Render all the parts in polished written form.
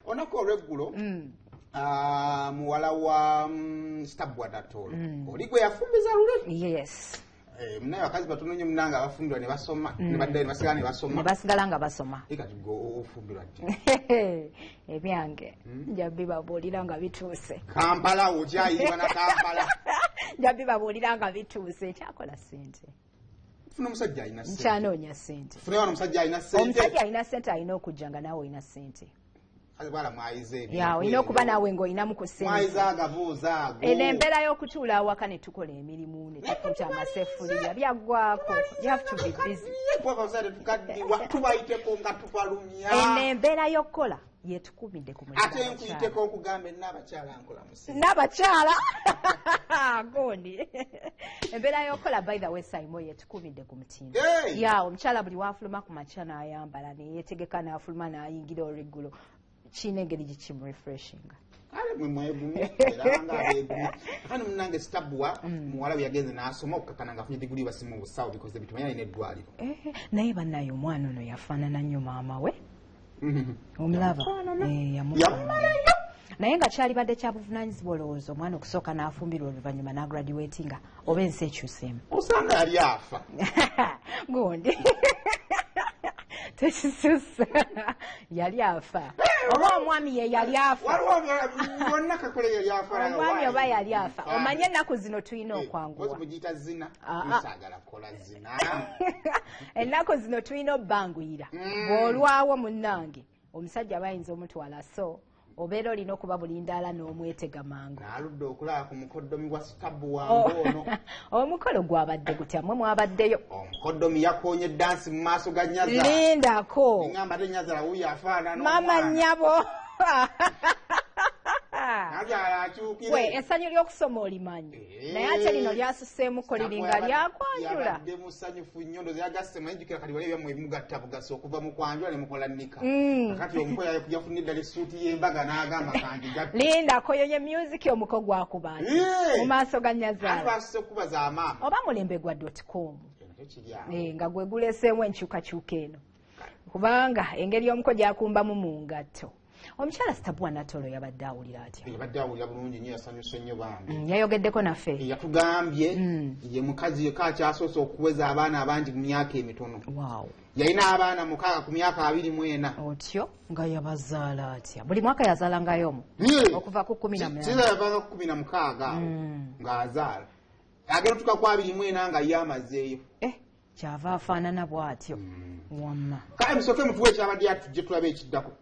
onako olweggulo muwala wa Stabwa Natolo oli gwe yafumbiza lule. Yes. Munaye bakazi batono nnyo munanga abafumbirwa ne basoma ne badde ne basigala nga basoma. Kati go ofumbirwa ddi? Ebyange njabbi babuulira nga bituuse. Kampala okyayiwa na Kampala. Njabbi babuulira nga bituuse kyakola ssente. Funa omusajja alina ssente. Nkyanoonya ssente. Funa wano omusajja alina ssente. Omusajja alina ssente alina okujja nga naawe olina ssente. Bala mwayize ebyo. Ya olina okuba naawe ng'olinamu ku ssente. Mwayize agabuuza ago. Embeera y'okutuula awaka ne tukola emirimu ne tukuta amasefuliya byaggwako. You have to be busy. Pwakasale tukaddiwa tubayiteko nga tupalumya. Embeera y'okukola yetukumidde ku mulimu. Ate nkuyiteko okugamba n'abakyala nkola musinga. N'abakyala? Gondi. Embeera y'okukola by the way Saimo yetukumidde ku mutindo. Ya omukyala buli waafuluma ku makya n'ayambala ne yeetegeka n'afuluma n'ayingira olweggulo. Chine engeri gikimu refreshing. Ale mwe mwegumye era nga abegumye. Kano munange Stabwa muwala yagenze n'asoma okukakana nga afunye diguli basimu busawo because bitumanya ine eddwaliro. Naye bannayo omwana ono yafaanana nnyo maama we. Omulaba naye nga kyalibadde kya buvunaanyizibwa olowooza omwana okusooka n'afumbirwa oluvannyuma n'agraduatinga oba ensi ekyuseemu. Osanga yali afa. Gondi. Tekisusa yali afa. Oba omwami ye yali afa. Wonna kakole yali afa. Omwami oba yali afa. Omanye ennaku zino tulina okwanguwa. Kozi mugiyita zina. Nsagala kola zina. Ennaku zino tulina obbanguyira. Bw'olwawo munnange omusajja bayinza omutwala so obeera olina okuba bulindaala n'omwetega mangu. Naludde okulaba ku mukoddomi wa Stabwa ono. Omukolo gwabadde gutya mmwe mwabaddeyo. Omukoddomi yakoonye dansi mu maaso ga Nyaza. Lindako. Ngamba ate Nyaza wuyo afaanana Mama nnyabo. Nyaza akyukire. We essanyu ly'okusoma olimanyi. Naye ate lino lyasuseemuko liringa lyakwanjula. Yabadde musanyufu nnyo ndozi yagasse mayinjukira kati wali ebyammwe ebimugatta bugasa okuva mu kwanjula ne mukola nnika. Kati omukola yafunye ddala essuuti y'embaga n'agamba kanjija. Lindako yo ye music omuko gwakuba nti mu maaso ga Nyazaala. Atwasise okubaza amaama. Oba mulembe gwa .com. Nga gwe guleseemu enkyukakyuka eno. Kubanga engeri y'omuko gyakumbamu mu ngatto. Omukyala Stabwa Natolo yabadde awulira atya? Yabadde awulira bulungi nnyo yasanyuse nnyo bambi. Yayogeddeko naffe. Yatugambye ye mukazi yekka akyasoose okuweza abaana abangi mu myaka emitono. Wow. Yalina abaana 6 ku myaka 24. Otyo nga yabazaala atya? Buli mwaka yazaalangayo omu? Okuva ku 18. Siza yavanga ku 16 ng'azaala. Agenda tuka ku 24 nga ye amazeeyo. Kyava afaanana bw'atyo. Wamma. Kale musooke mutuwe ekyabadde atujje tulabe ekiddako.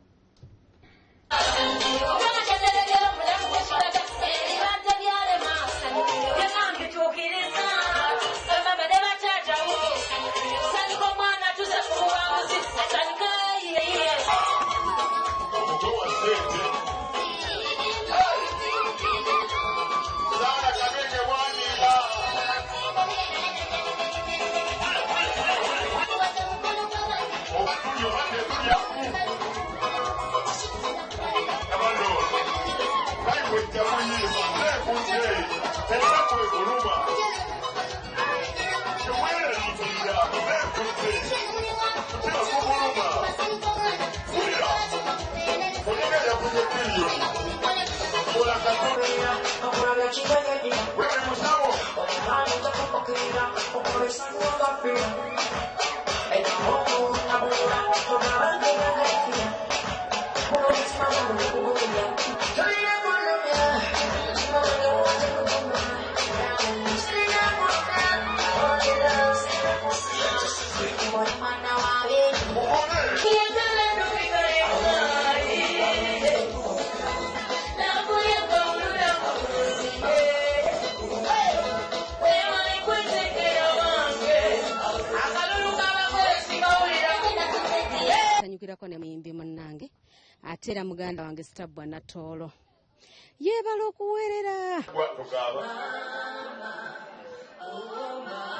Atera muganda wange Stabwa Natolo yebala okuwerera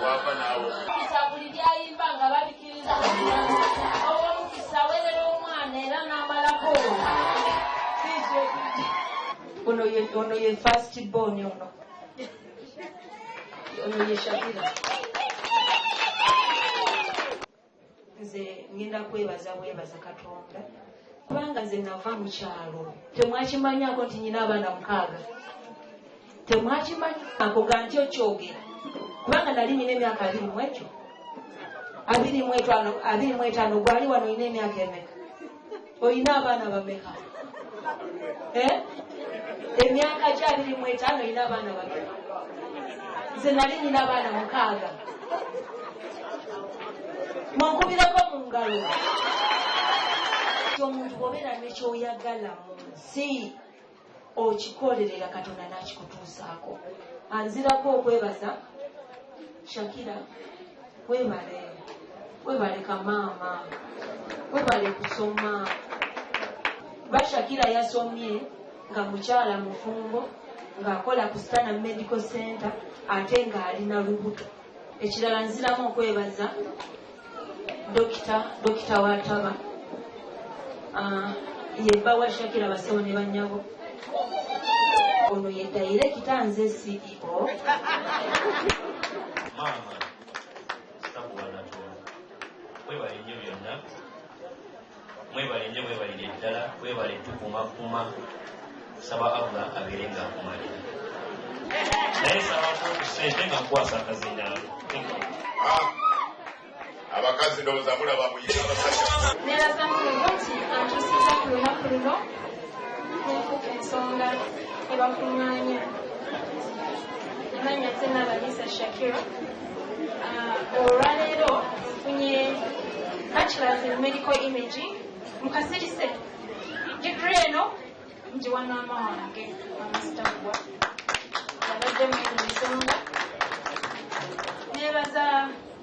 wava nawo kisabuli byayimba nga babikiriza omukisa werera omwana era n'amalako ono ye first born ono ye Shakira. Nze ngenda kwebaza Katonda kubanga nze nava mu kyalo temwakimanyako nti nyina abaana 6 temwakimanyi ako gantyo kyogera kubanga nali nina emyaka 25 gwali wano olina emyaka emeka olina abaana bameka emyaka gya 25 olina abaana bameka nze nali nina abaana 6 mwankubirako mu ngalo omuntu bwobeera nekyoyagala mu nsi okikolerera Katonda n'akikutuusaako. Anzirako okwebaza Shakira, webale kamaama, webale kusoma. Ba Shakira yasomye nga mukyala mufumbo ng'akola ku Stana Medical Center ate ng'alina lubuto. Ekirala nziramu okwebaza Dokita Wataba, yebba wa Shakira basewo ne bannyabo. Ono ye director nze CEO. Mama, sitakuwana tu. Webale nnyo byonna. Mwebale nnyo mwebalire ddala. Webale tukumakuma. Saba Allah abeere ng'akumalira. Naye sabako kusente nga nkwasa akazindaalo. Abakazi ndowooza mulaba muyita abasajja. Neeraza mulungu nti antuusiza ku lunaku luno n'enfuuka ensonga ebakuŋŋaanya. Emanya nze Nabaliisa Shakira. Olwaleero nfunye bachelors in medical imaging mu kasirise. Degree eno ngiwa maama wange amasitagwa yabadde mweno ensonga. Neebaza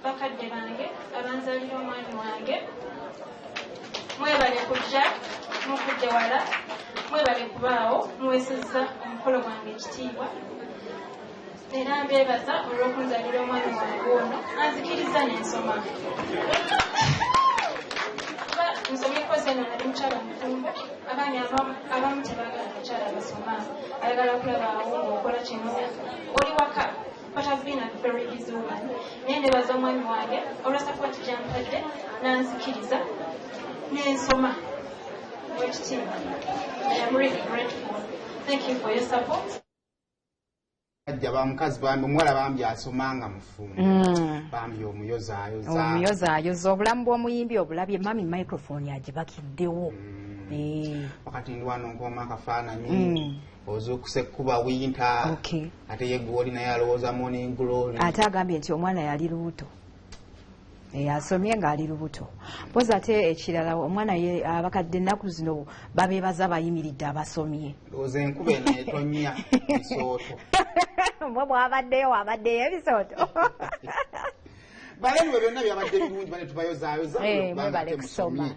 bakadde bange abanzalira omwami wange. Mwebale kujja mukudde wala, mwebale kubaawo muweesezza omukolo gwange ekitiibwa. Era mbeebaza olw'okunzalira omwami wange ono anzikiriza n'ensoma. Kuba nsomyeko zeno nali mukyala mufumbo, abaami abamu tebaagala bakyala basoma, ayagala kulabaawo ng'okola kino oli waka. But I've been a very busy woman. Naye ndeebaza omwami wange olwa support gy'ampadde n'anzikiriza n'ensoma w'ekitiibwa. I am really grateful. Thank you for your support. Ajja bamukazi bambi omuwala bambi asomanga mufumbo. Bambi omuyozaayoza obulamu bw'omuyimbi obulabye mami microphone yagibakiddewo. wakati ndi wano nkoma akafaananyi ozuukuse ekkuba winta ate ye gwoli naye alowooza morning glory ate agambye nti omwana yali lubuto asomye ng'ali lubuto mpozi ate ekirala omwana ye abakadde ennaku zino babeebaza bayimiridde abasomye ndowooza enkuba eno etonnya bisooto mwe mwabaddeyo wabaddeyo ebisooto bale niwe byonna byabadde birungi bale tubayozaayoza mwebale kusoma